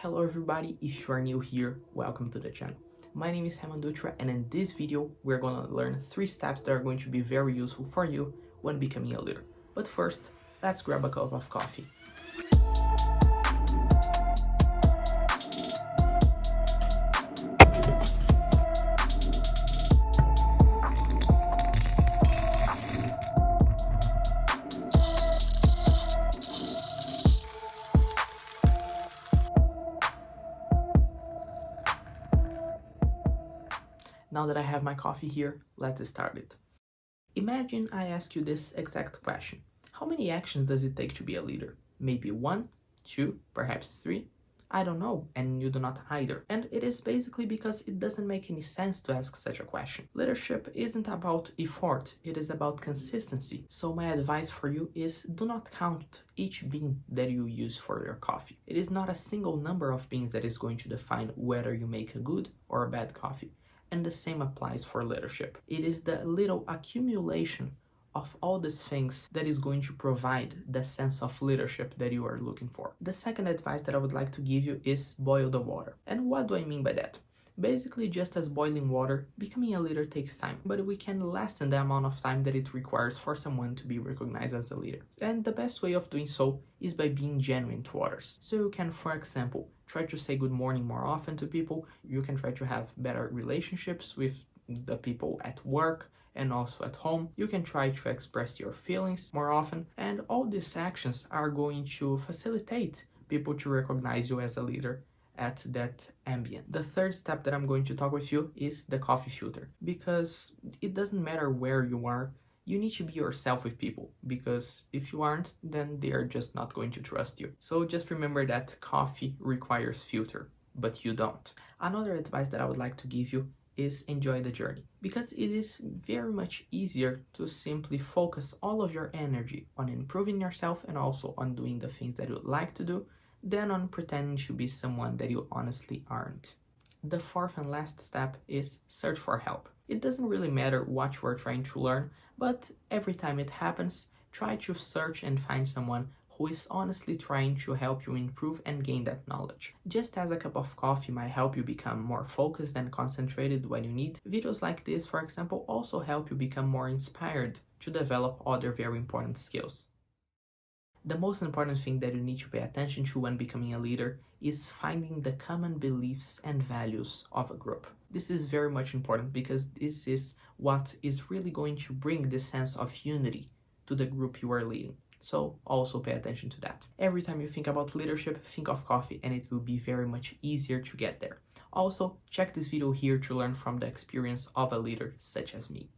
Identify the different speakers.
Speaker 1: Hello everybody, if you are new here, welcome to the channel. My name is Herman Dutra, and in this video we're going to learn 3 steps that are going to be very useful for you when becoming a leader. But first, let's grab a cup of coffee. Now that I have my coffee here, let's start it. Imagine I ask you this exact question. How many actions does it take to be a leader? Maybe 1, 2, perhaps 3? I don't know, and you do not either. And it is basically because it doesn't make any sense to ask such a question. Leadership isn't about effort, it is about consistency. So my advice for you is do not count each bean that you use for your coffee. It is not a single number of beans that is going to define whether you make a good or a bad coffee. And the same applies for leadership. It is the little accumulation of all these things that is going to provide the sense of leadership that you are looking for. The second advice that I would like to give you is boil the water. And what do I mean by that? Basically, just as boiling water, becoming a leader takes time, but we can lessen the amount of time that it requires for someone to be recognized as a leader. And the best way of doing so is by being genuine to others. So you can, for example, try to say good morning more often to people. You can try to have better relationships with the people at work and also at home. You can try to express your feelings more often, and all these actions are going to facilitate people to recognize you as a leader at that ambience. The third step that I'm going to talk with you is the coffee filter, because it doesn't matter where you are, you need to be yourself with people, because if you aren't, then they are just not going to trust you. So just remember that coffee requires filter, but you don't. Another advice that I would like to give you is enjoy the journey, because it is very much easier to simply focus all of your energy on improving yourself and also on doing the things that you would like to do than on pretending to be someone that you honestly aren't. The fourth and last step is search for help. It doesn't really matter what you are trying to learn, but every time it happens, try to search and find someone who is honestly trying to help you improve and gain that knowledge. Just as a cup of coffee might help you become more focused and concentrated when you need, videos like this, for example, also help you become more inspired to develop other very important skills. The most important thing that you need to pay attention to when becoming a leader is finding the common beliefs and values of a group. This is very much important because this is what is really going to bring this sense of unity to the group you are leading. So also pay attention to that. Every time you think about leadership, think of coffee, and it will be very much easier to get there. Also, check this video here to learn from the experience of a leader such as me.